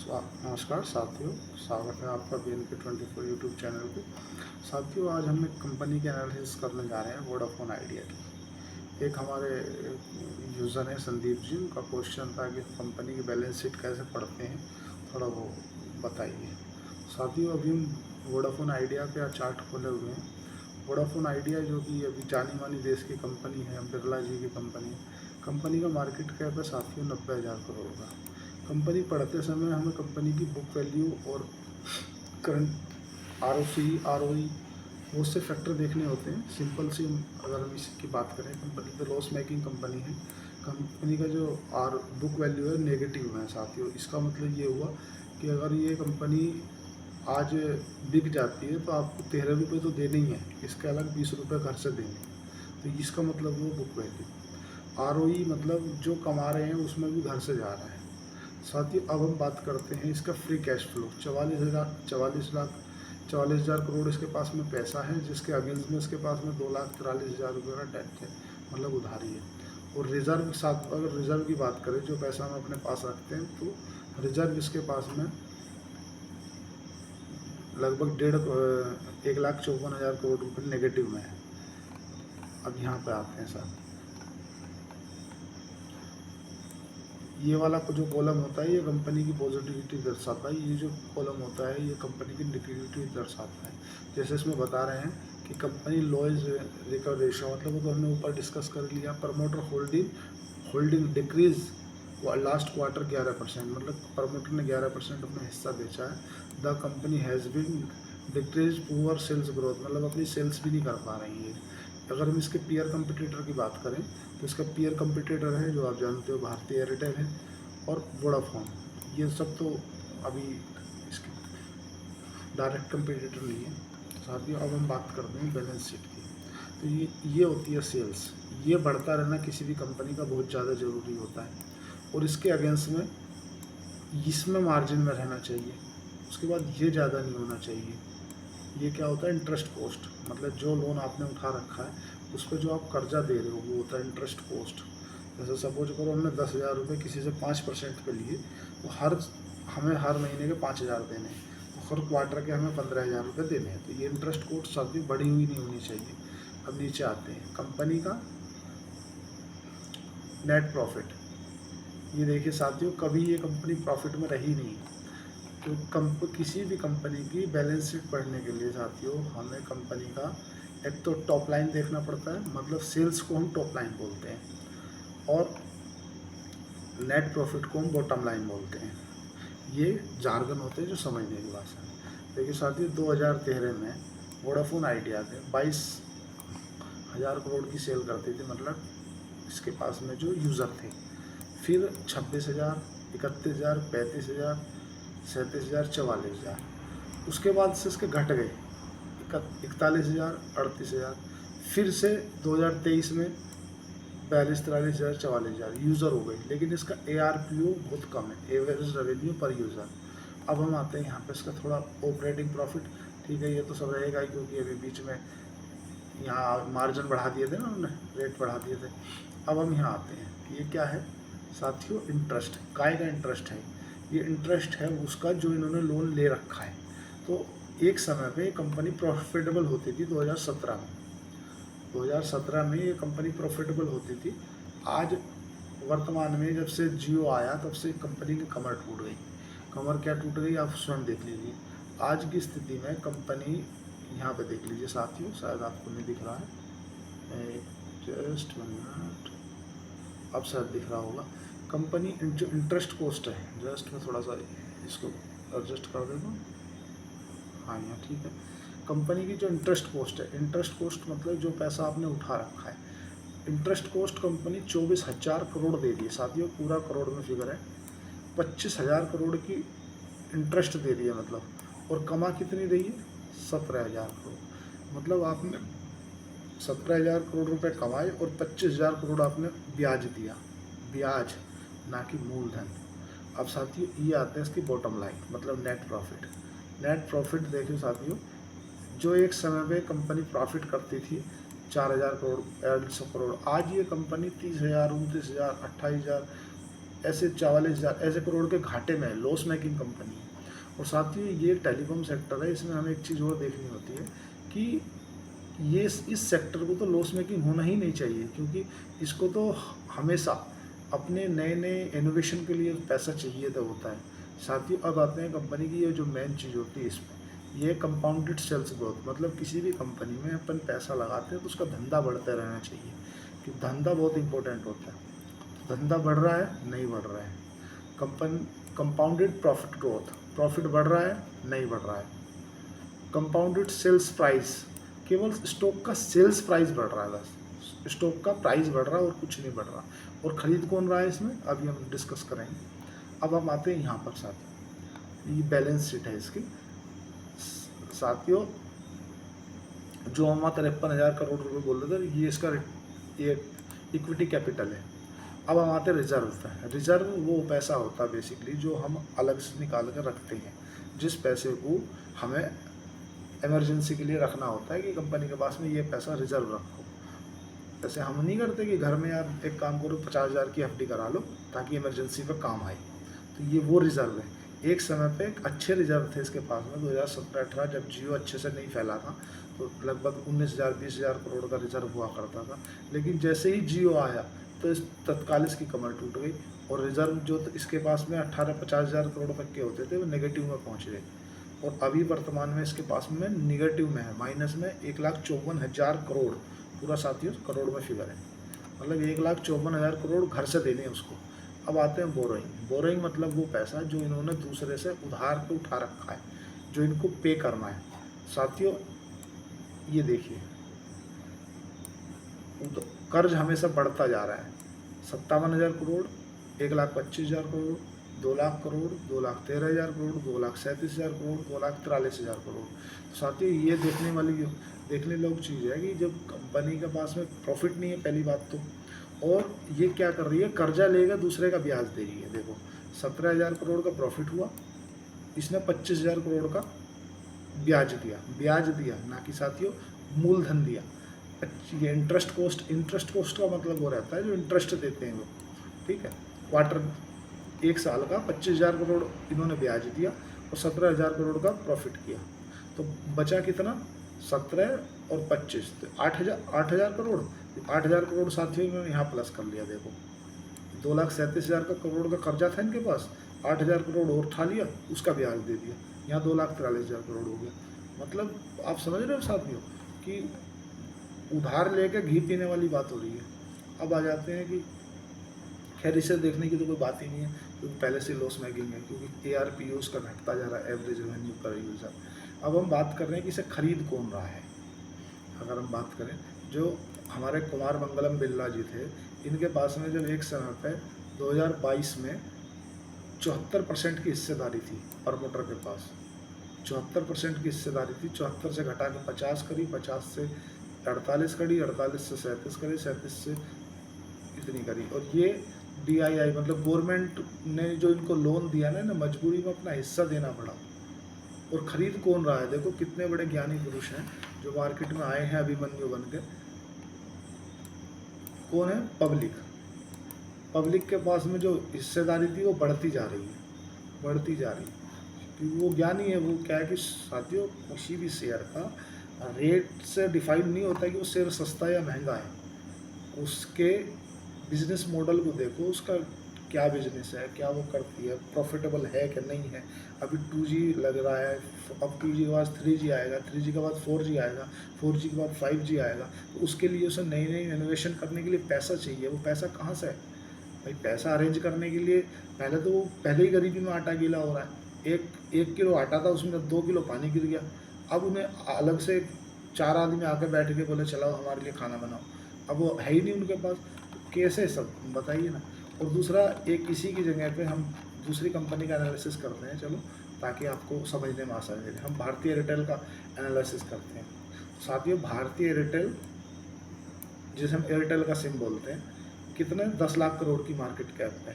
नमस्कार साथियों, स्वागत है आपका BNK24 यूट्यूब चैनल पे। साथियों, आज हम एक कंपनी के एनालिसिस करने जा रहे हैं, वोडाफोन आइडिया की। एक हमारे यूज़र हैं संदीप जी, उनका क्वेश्चन था कि कंपनी की बैलेंस शीट कैसे पढ़ते हैं, थोड़ा वो बताइए। साथियों, अभी हम वोडाफोन आइडिया का चार्ट खोले हुए हैं। वोडाफोन आइडिया जो कि अभी जानी मानी देश की कंपनी है, बिरला जी की कंपनी है। कंपनी का मार्केट कैप है साथियों 90,000 करोड़ का। कंपनी पढ़ते समय हमें कंपनी की बुक वैल्यू और करंट ROC ROE बहुत से फैक्टर देखने होते हैं। सिंपल सी अगर हम इसकी बात करें, कंपनी तो लॉस मेकिंग कंपनी है। कंपनी का जो बुक वैल्यू है नेगेटिव है साथियों। इसका मतलब ये हुआ कि अगर ये कंपनी आज बिक जाती है तो आपको 13 रुपये तो देने ही है, इसके अलग 20 रुपये घर से देंगे। तो इसका मतलब वो बुक वैल्यू। ROE मतलब जो कमा रहे हैं उसमें भी घर से जा रहा है। साथ ही अब हम बात करते हैं इसका फ्री कैश फ्लो। 44,000 करोड़ इसके पास में पैसा है, जिसके अगेंस्ट में इसके पास में 2,43,000 रुपये का डेट है, मतलब उधारी है। और रिजर्व साथ, अगर रिजर्व की बात करें, जो पैसा हम अपने पास रखते हैं, तो रिजर्व इसके पास में लगभग 1,54,000 करोड़ रुपये नेगेटिव में है। अब यहाँ पे आते हैं साहब, ये वाला जो कॉलम होता है ये कंपनी की पॉजिटिविटी दर्शाता है, ये जो कॉलम होता है ये कंपनी की नेगेटिविटी दर्शाता है। जैसे इसमें बता रहे हैं कि कंपनी लॉइज रिकवर रेशियो, मतलब वो तो हमने ऊपर डिस्कस कर लिया। Promoter holding decrease last quarter 11%, मतलब प्रमोटर ने 11% अपना हिस्सा बेचा है। The company has been decrease poor sales growth, मतलब अपनी सेल्स भी नहीं कर पा रही है। अगर हम इसके पीयर कंपटीटर की बात करें तो इसका पीयर कंपटीटर है, जो आप जानते हो, भारतीय एयरटेल है और वोडाफोन। ये सब तो अभी इसके डायरेक्ट कंपटीटर नहीं है। साथ ही अब हम बात करते हैं बैलेंस शीट की। तो ये होती है सेल्स। ये बढ़ता रहना किसी भी कंपनी का बहुत ज़्यादा ज़रूरी होता है, और इसके अगेंस्ट में इसमें मार्जिन में रहना चाहिए। उसके बाद ये ज़्यादा नहीं होना चाहिए। ये क्या होता है, इंटरेस्ट कॉस्ट, मतलब जो लोन आपने उठा रखा है उस पर जो आप कर्जा दे रहे हो वो होता है इंटरेस्ट कॉस्ट। जैसे सपोज करो हमने 10,000 रुपये किसी से 5% पे लिए, तो हमें हर महीने के 5,000 देने हैं, तो हर क्वार्टर के हमें 15,000 रुपये देने हैं। तो ये इंटरेस्ट कॉस्ट सभी बढ़ी हुई नहीं होनी चाहिए। अब नीचे आते हैं कंपनी का नेट प्रॉफिट। ये देखिए साथियों, कभी ये कंपनी प्रॉफिट में रही नहीं। तो किसी भी कंपनी की बैलेंस शीट पढ़ने के लिए साथियों हमें कंपनी का एक तो टॉप लाइन देखना पड़ता है, मतलब सेल्स को हम टॉप लाइन बोलते हैं, और नेट प्रॉफिट को हम बॉटम लाइन बोलते हैं। ये जार्गन होते हैं जो समझने की भाषा है। देखिए साथियों, 2013 में वोडाफोन आइडिया के 22,000 करोड़ की सेल करती थी, मतलब इसके पास में जो यूज़र थे। फिर 26,000, 31,000, 35,000, 37,000, 44,000। उसके बाद से इसके घट गए 41,000, 38,000। फिर से 2023 में 42,43,000, 44,000 यूज़र हो गई, लेकिन इसका ARPU बहुत कम है, एवरेज रेवेन्यू पर यूज़र। अब हम आते हैं यहाँ पे इसका थोड़ा ऑपरेटिंग प्रॉफिट। ठीक है, ये तो सब रहेगा ही, क्योंकि अभी बीच में यहाँ मार्जिन बढ़ा दिए थे ना उन्होंने, रेट बढ़ा दिए थे। अब हम यहाँ आते हैं, ये क्या है साथियों, इंटरेस्ट। काय का इंटरेस्ट है, ये इंटरेस्ट है उसका जो इन्होंने लोन ले रखा है। तो एक समय पे कंपनी प्रॉफिटेबल होती थी 2017 में। 2017 में ये कंपनी प्रॉफिटेबल होती थी। आज वर्तमान में जब से जियो आया तब से कंपनी की कमर टूट गई। कमर क्या टूट गई, आप स्वयं देख लीजिए। आज की स्थिति में कंपनी, यहाँ पे देख लीजिए साथियों, शायद आपको नहीं दिख रहा है, जस्ट 1 मिनट, अब शायद दिख रहा होगा। कंपनी जो इंटरेस्ट कॉस्ट है, जस्ट मैं थोड़ा सा इसको एडजस्ट कर देता हूँ। हाँ, यहाँ ठीक है। कंपनी की जो इंटरेस्ट कॉस्ट है, इंटरेस्ट कॉस्ट मतलब जो पैसा आपने उठा रखा है, इंटरेस्ट कॉस्ट कंपनी 24,000 करोड़ दे रही है साथियों, पूरा करोड़ में फिगर है। 25,000 करोड़ की इंटरेस्ट दे रही है मतलब, और कमा कितनी रही है, 17,000 करोड़। मतलब आपने 17,000 करोड़ रुपए कमाए और 25,000 करोड़ आपने ब्याज दिया, ब्याज ना कि मूलधन। अब साथियों ये आते हैं इसकी बॉटम लाइन, मतलब नेट प्रॉफिट। नेट प्रॉफिट देखिए साथियों, जो एक समय पे कंपनी प्रॉफिट करती थी 4,000 करोड़, 1,500 करोड़, आज ये कंपनी 30,000, 29,000, 28,000 ऐसे 44,000 ऐसे करोड़ के घाटे में है, लॉस मेकिंग कंपनी है। और साथ ही ये टेलीकॉम सेक्टर है, इसमें हमें एक चीज़ और देखनी होती है कि ये इस सेक्टर को तो लॉस मेकिंग होना ही नहीं चाहिए, क्योंकि इसको तो हमेशा अपने नए नए इनोवेशन के लिए पैसा चाहिए तो होता है। साथ ही अब आते हैं कंपनी की ये जो मेन चीज़ होती है इसमें, ये कंपाउंडेड सेल्स ग्रोथ, मतलब किसी भी कंपनी में अपन पैसा लगाते हैं तो उसका धंधा बढ़ते रहना चाहिए, कि धंधा बहुत इंपॉर्टेंट होता है। धंधा बढ़ रहा है नहीं बढ़ रहा है, कंपाउंडेड प्रॉफिट ग्रोथ, प्रॉफिट बढ़ रहा है नहीं बढ़ रहा है, कंपाउंडेड सेल्स प्राइस, केवल स्टॉक का सेल्स प्राइस बढ़ रहा है, बस स्टॉक का प्राइस बढ़ रहा है और कुछ नहीं बढ़ रहा। और ख़रीद कौन रहा है इसमें, अभी हम डिस्कस करेंगे। अब हम आते हैं यहाँ पर साथियों, ये बैलेंस शीट है इसकी साथियों, जो हम 53,000 करोड़ रुपए बोल रहे थे, ये इसका ये इक्विटी कैपिटल है। अब हम आते हैं रिजर्व पे। रिजर्व वो पैसा होता है बेसिकली जो हम अलग से निकाल कर रखते हैं, जिस पैसे को हमें इमरजेंसी के लिए रखना होता है कि कंपनी के पास में ये पैसा रिजर्व रखो। जैसे हम नहीं करते कि घर में यार एक काम करो 50,000 की एफडी करा लो ताकि इमरजेंसी पे काम आए, तो ये वो रिजर्व है। एक समय पे एक अच्छे रिजर्व थे इसके पास में 2017-18, जब जियो अच्छे से नहीं फैला था, तो लगभग 19,000 20,000 करोड़ का रिजर्व हुआ करता था। लेकिन जैसे ही जियो आया तो इस तत्काल इसकी कमर टूट गई, और रिजर्व जो इसके पास में 18-50,000 करोड़ तक के होते थे वो नेगेटिव में पहुँच गए। और अभी वर्तमान में इसके पास में निगेटिव में है, माइनस में 1,54,000 करोड़, पूरा साथियों करोड़ में फिगर है, मतलब 1,54,000 करोड़ घर से देने हैं उसको। अब आते हैं बोरोइंग। बोरोइंग मतलब वो पैसा जो इन्होंने दूसरे से उधार पे उठा रखा है, जो इनको पे करना है। साथियों ये देखिए, कर्ज हमेशा बढ़ता जा रहा है, 57,000 करोड़, 1,25,000 करोड़, 2 लाख करोड़, 2,13,000 करोड़, 2,37,000 करोड़, 2,43,000 करोड़। साथियों ये देखने लोग चीज़ है कि जब कंपनी के पास में प्रॉफिट नहीं है पहली बात तो, और ये क्या कर रही है, कर्जा लेगा दूसरे का ब्याज दे रही है। देखो 17,000 करोड़ का प्रॉफिट हुआ, इसने 25,000 करोड़ का ब्याज दिया ना कि साथियों मूलधन दिया। ये इंटरेस्ट कोस्ट का मतलब वो रहता है जो इंटरेस्ट देते हैं वो, ठीक है। एक साल का 25,000 करोड़ इन्होंने ब्याज दिया और 17,000 करोड़ का प्रॉफिट किया, तो बचा कितना, 17 और 25, तो 8,000 करोड़। 8,000 करोड़ साथियों इन्होंने यहाँ प्लस कर लिया। देखो 2,37,000 का करोड़ का कर्जा था इनके पास, 8,000 करोड़ और उठा लिया, उसका ब्याज दे दिया, यहाँ 2,43,000 करोड़ हो गया। मतलब आप समझ रहे हो साथियों कि उधार लेके घी पीने वाली बात हो रही है। अब आ जाते हैं कि खैर इसे देखने की तो कोई बात ही नहीं है, क्योंकि पहले से लॉस मेकिंग है, क्योंकि ARPU उसका घटता जा रहा है, एवरेज रेवेन्यू पर यूज़र। अब हम बात कर रहे हैं कि इसे खरीद कौन रहा है। अगर हम बात करें, जो हमारे कुमार मंगलम बिरला जी थे, इनके पास में जब एक समय पे 2022 में 74% की हिस्सेदारी थी प्रमोटर के पास, 74% की हिस्सेदारी थी। 74 से घटा के 50 करी, 50 से 48 करी, 48 से 37 करी, 37 से इतनी करी। और ये DII मतलब गवर्नमेंट ने जो इनको लोन दिया ना, मजबूरी में अपना हिस्सा देना पड़ा। और खरीद कौन रहा है, देखो कितने बड़े ज्ञानी पुरुष हैं जो मार्केट में आए हैं अभिमन्यु बन के। कौन है, पब्लिक के पास में जो हिस्सेदारी थी वो बढ़ती जा रही है, क्योंकि वो ज्ञानी है। वो क्या है कि साथियों किसी भी शेयर का रेट से डिफाइन नहीं होता कि वो शेयर सस्ता या महंगा है, उसके बिजनेस मॉडल को देखो, उसका क्या बिजनेस है, क्या वो करती है, प्रॉफिटेबल है कि नहीं है। अभी 2G लग रहा है, अब 2G के बाद 3G आएगा, 3G के बाद 4G आएगा, 4G के बाद 5G आएगा, तो उसके लिए उसे नई नई इनोवेशन करने के लिए पैसा चाहिए। वो पैसा कहाँ से है भाई, पैसा अरेंज करने के लिए पहले ही गरीबी में आटा गीला हो रहा है। एक किलो आटा था, उसमें 2 किलो पानी गिर गया। अब उन्हें अलग से 4 आदमी आकर बैठ के बोले चलाओ हमारे लिए खाना बनाओ, अब वो है ही नहीं उनके पास, तो कैसे सब बताइए ना। और दूसरा, एक इसी की जगह पे हम दूसरी कंपनी का एनालिसिस करते हैं, चलो ताकि आपको समझने में आसानी रहे। हम भारतीय एयरटेल का एनालिसिस करते हैं। साथियों भारतीय एयरटेल, जिसे हम एयरटेल का सिम बोलते हैं, कितने 10 लाख करोड़ की मार्केट कैप है।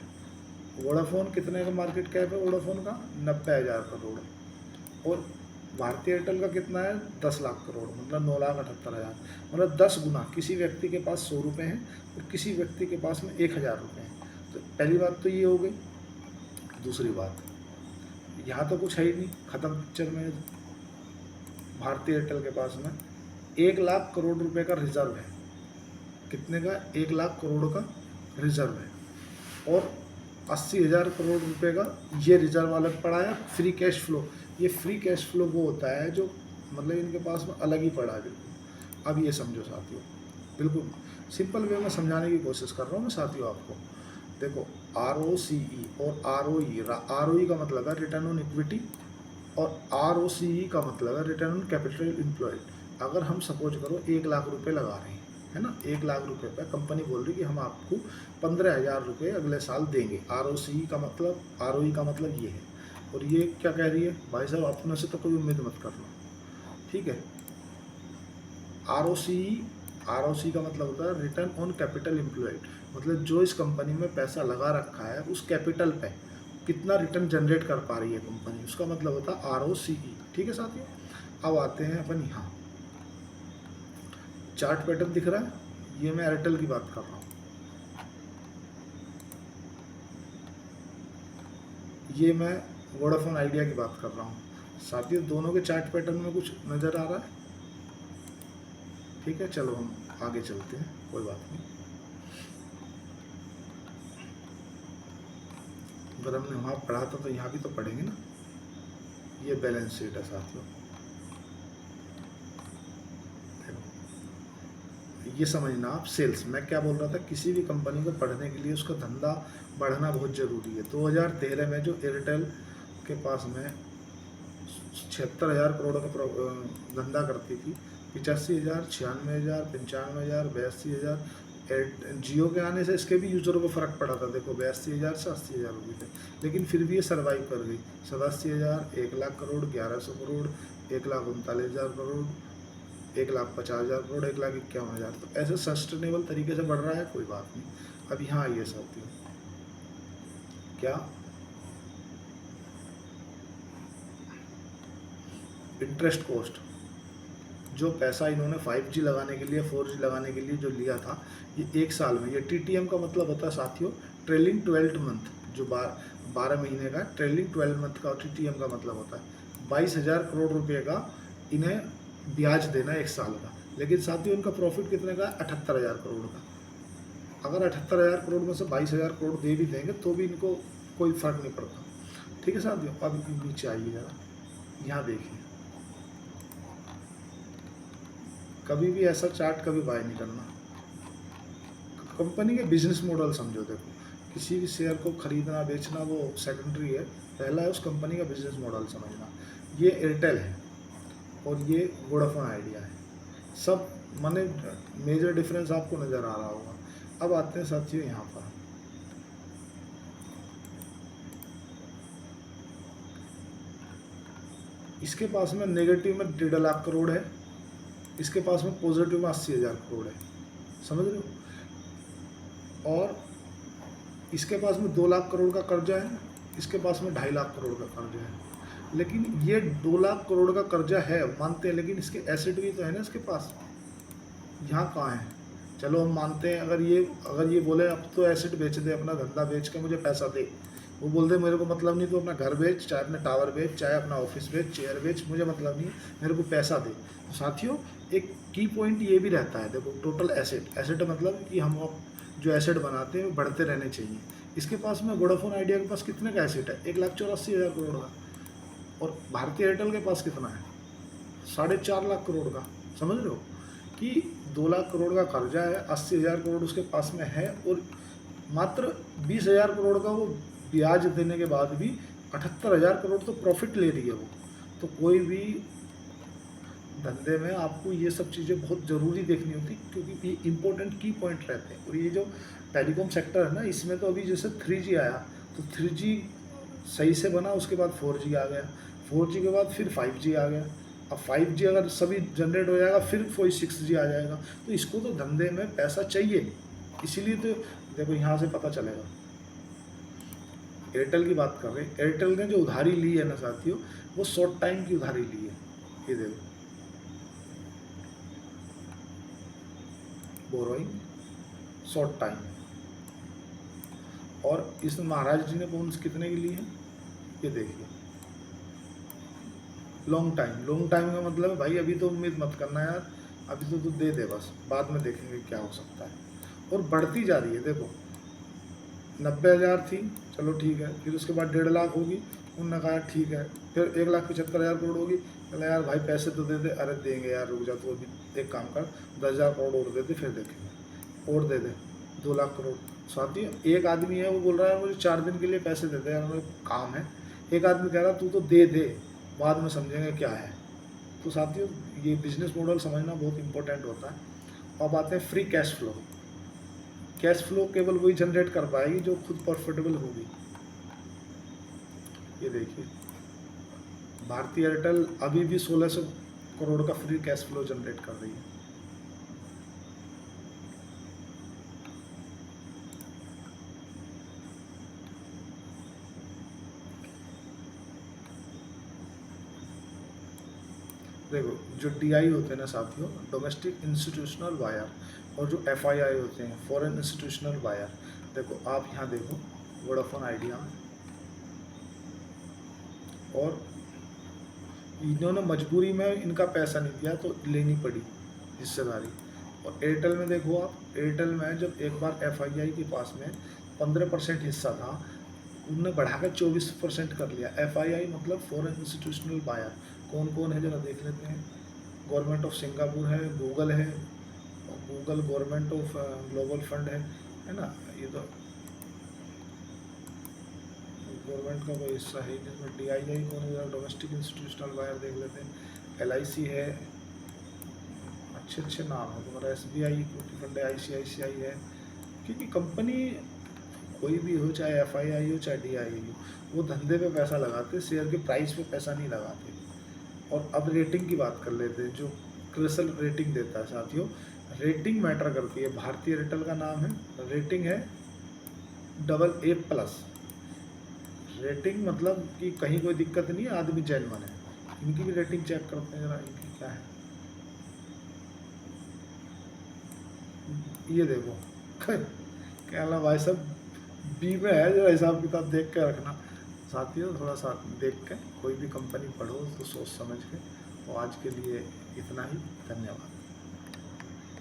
वोडाफोन कितने का मार्केट कैप है, वोडाफोन का 90,000 करोड़। और भारतीय एयरटेल का कितना है, 10 लाख करोड़, मतलब 9,78,000, मतलब 10 गुना। किसी व्यक्ति के पास 100 रुपये हैं और किसी व्यक्ति के पास में 1,000 रुपये हैं। तो पहली बात तो ये हो गई। दूसरी बात, यहाँ तो कुछ है ही नहीं, ख़त्म पिक्चर में। भारतीय एयरटेल के पास में 1 लाख करोड़ रुपए का रिजर्व है। कितने का? 1 लाख करोड़ का रिजर्व है। और 80,000 करोड़ रुपए का ये रिजर्व अलग पड़ा है। फ्री कैश फ्लो, ये फ्री कैश फ्लो वो होता है जो मतलब इनके पास में अलग ही पड़ा है बिल्कुल। अब ये समझो साथियों, बिल्कुल सिंपल वे में समझाने की कोशिश कर रहा हूँ मैं साथियों आपको। देखो, ROCE और ROE का मतलब है रिटर्न ऑन इक्विटी, और ROCE का मतलब है रिटर्न ऑन कैपिटल इम्प्लॉयड। अगर हम सपोज करो 1 लाख रुपए लगा रहे हैं, है ना, 1 लाख रुपए पे कंपनी बोल रही है कि हम आपको 15,000 रुपये अगले साल देंगे। ROCE का मतलब, ROE का मतलब ये है। और ये क्या कह रही है? भाई साहब अपने से तो कोई उम्मीद मत करना, ठीक है। ROCE का मतलब होता है रिटर्न ऑन कैपिटल एम्प्लॉयड, मतलब जो इस कंपनी में पैसा लगा रखा है उस कैपिटल पे कितना रिटर्न जनरेट कर पा रही है कंपनी, उसका मतलब होता है ROCE। ठीक है साथियों। अब आते हैं अपन यहाँ, चार्ट पैटर्न दिख रहा है, ये मैं एयरटेल की बात कर रहा हूँ, ये मैं वोडाफोन आइडिया की बात कर रहा हूँ साथियों। दोनों के चार्ट पैटर्न में कुछ नज़र आ रहा है? ठीक है, चलो हम आगे चलते हैं, कोई बात नहीं। अगर हमने वहाँ पढ़ा था तो यहाँ भी तो पढ़ेंगे ना। ये बैलेंस शीट है साथियों, ये समझना आप। सेल्स, मैं क्या बोल रहा था, किसी भी कंपनी को पढ़ने के लिए उसका धंधा बढ़ना बहुत ज़रूरी है। 2013 में जो एयरटेल के पास में 76,000 करोड़ का धंधा करती थी, 85,000, 96,000, 95,000, 82,000, जियो के आने से इसके भी यूज़रों को फ़र्क पड़ा था। देखो 82,000 से 80,000 हो गए थे, लेकिन फिर भी ये सर्वाइव कर गई। 87,000, 1 लाख करोड़, 1100 करोड़, 1,39,000 करोड़, 1,50,000 करोड़, 1,51,000। तो ऐसे सस्टेनेबल तरीके से बढ़ रहा है, कोई बात नहीं। अब यहाँ आइए साथियों, क्या इंटरेस्ट कॉस्ट, जो पैसा इन्होंने 5G लगाने के लिए, 4G लगाने के लिए जो लिया था, ये 1 साल में, ये TTM का मतलब होता है साथियों ट्रेलिंग 12 मंथ, जो 12 महीने का ट्रेलिंग 12 मंथ का TTM का मतलब होता है 22,000 करोड़ रुपये का इन्हें ब्याज देना 1 साल का। लेकिन साथियों इनका प्रॉफिट कितने का? 78,000 करोड़ का। अगर 78,000 करोड़ में से 22,000 करोड़ दे भी देंगे तो भी इनको कोई फर्क नहीं पड़ता। ठीक है साथियों। अब नीचे आइए जरा, यहाँ देखिए, कभी भी ऐसा चार्ट कभी बाय नहीं करना। कंपनी के बिजनेस मॉडल समझो। देखो, किसी भी शेयर को खरीदना बेचना वो सेकेंडरी है, पहला है उस कंपनी का बिजनेस मॉडल समझना। ये एयरटेल है और ये वोडाफोन आइडिया है, सब माने मेजर डिफरेंस आपको नज़र आ रहा होगा। अब आते हैं साथियों यहाँ पर, इसके पास में नेगेटिव में 1.5 लाख करोड़ है, इसके पास में पॉजिटिव में 80,000 करोड़ है, समझ रहे हो। और इसके पास में 2 लाख करोड़ का कर्जा है, इसके पास में 2.5 लाख करोड़ का कर्जा है। लेकिन ये 2 लाख करोड़ का कर्जा है मानते हैं, लेकिन इसके एसेट भी तो है ना इसके पास, यहाँ कहाँ है? चलो हम मानते हैं, अगर ये बोले अब तो एसेट बेच दे, अपना धंधा बेच के मुझे पैसा दे, वो बोल दे मेरे को मतलब नहीं, तो अपना घर बेच, चाहे अपना टावर बेच, चाहे अपना ऑफिस बेच, चेयर बेच, मुझे मतलब नहीं, मेरे को पैसा दे। तो साथियों एक की पॉइंट ये भी रहता है, देखो टोटल एसेट मतलब कि हम जो एसेट बनाते हैं वो बढ़ते रहने चाहिए। इसके पास में वोडाफोन आइडिया के पास कितने का एसेट है? 1,84,000 करोड़ का। और भारतीय एयरटेल के पास कितना है? 4.5 लाख करोड़ का। समझ रहे हो कि 2 लाख करोड़ का कर्जा है, 80,000 करोड़ उसके पास में है, और मात्र 20,000 करोड़ का वो ब्याज देने के बाद भी 78,000 करोड़ तो प्रॉफिट ले रही है वो। तो कोई भी धंधे में आपको ये सब चीज़ें बहुत ज़रूरी देखनी होती, क्योंकि ये इंपॉर्टेंट की पॉइंट रहते हैं। और ये जो टेलीकॉम सेक्टर है ना, इसमें तो अभी जैसे 3G आया, तो 3G सही से बना, उसके बाद 4G आ गया, 4G के बाद फिर 5G आ गया। अब 5G अगर सभी जनरेट हो जाएगा फिर कोई 6G आ जाएगा। तो इसको तो धंधे में पैसा चाहिए, इसीलिए तो देखो यहाँ से पता चलेगा। एयरटेल की बात कर रहे हैं, एयरटेल ने जो उधारी ली है ना साथियों, वो शॉर्ट टाइम की उधारी ली है। ये देखो, बोरोइंग शॉर्ट टाइम, और इस महाराज जी ने बोन्स कितने की ली है, ये देखिए, लॉन्ग टाइम का मतलब है भाई अभी तो उम्मीद मत करना यार, अभी तो तू दे दे बस, बाद में देखेंगे क्या हो सकता है। और बढ़ती जा रही है देखो, 90,000 थी, चलो ठीक है, फिर उसके बाद 1.5 लाख होगी, उन्होंने कहा ठीक है, फिर 1,75,000 करोड़ होगी, चला यार भाई पैसे तो दे दे, अरे देंगे यार रुक जा, तो अभी एक काम कर 10,000 करोड़ और दे दे फिर देखेंगे, और दे दे 2 लाख करोड़। साथी एक आदमी है वो बोल रहा है मुझे 4 दिन के लिए पैसे दे दे यार, मेरे काम है, एक आदमी कह रहा तू तो दे दे, बाद में समझेंगे क्या है। तो साथियों ये बिजनेस मॉडल समझना बहुत इंपॉर्टेंट होता है। अब आते हैं free cash flow. Cash flow केवल वही जनरेट कर पाएगी जो खुद प्रॉफिटेबल होगी। ये देखिए भारतीय एयरटेल अभी भी 1600 करोड़ का फ्री कैश फ्लो जनरेट कर रही है। देखो जो डीआई होते हैं ना साथियों, डोमेस्टिक इंस्टीट्यूशनल वायर, और जो एफआईआई होते हैं फॉरेन इंस्टीट्यूशनल वायर, देखो आप यहाँ देखो वोडाफोन आइडिया में, और इन्होंने मजबूरी में इनका पैसा नहीं दिया तो लेनी पड़ी हिस्सेदारी। और एयरटेल में देखो आप, एयरटेल में जब एक बार एफआईआई के पास में 15% हिस्सा था, उनने बढ़ाकर 24% कर लिया। एफआईआई मतलब फॉरेन इंस्टीट्यूशनल बायर, कौन कौन है जरा देख लेते हैं। गवर्नमेंट ऑफ सिंगापुर है, गूगल है, Google government of global fund है ना, ये तो गवर्नमेंट का कोई हिस्सा है जिसमें डीआईआई कौन है, डोमेस्टिक इंस्टीट्यूशनल बायर देख लेते हैं। एलआईसी है, अच्छे अच्छे नाम है तुम्हारा, एसबीआई इक्विटी फंड है, आईसीआईसीआई है। क्योंकि कंपनी कोई भी हो, चाहे एफआईआई हो चाहे डीआईआई हो, वो धंधे पे पैसा लगाते, शेयर के प्राइस पे पैसा नहीं लगाते। और अब रेटिंग की बात कर लेते हैं, जो क्रिसल रेटिंग देता है साथियों, रेटिंग मैटर करती है। भारतीय एयरटेल का नाम है, रेटिंग है AA+। रेटिंग मतलब कि कहीं कोई दिक्कत नहीं है, आदमी जेन्युइन है। इनकी भी रेटिंग चेक करते हैं जरा, इनकी क्या है, ये देखो कहना भाई सब बी में है, जरा हिसाब किताब देख के रखना साथियों, थोड़ा सा देख के कोई भी कंपनी पढ़ो तो सोच समझ के। और आज के लिए इतना ही, धन्यवाद।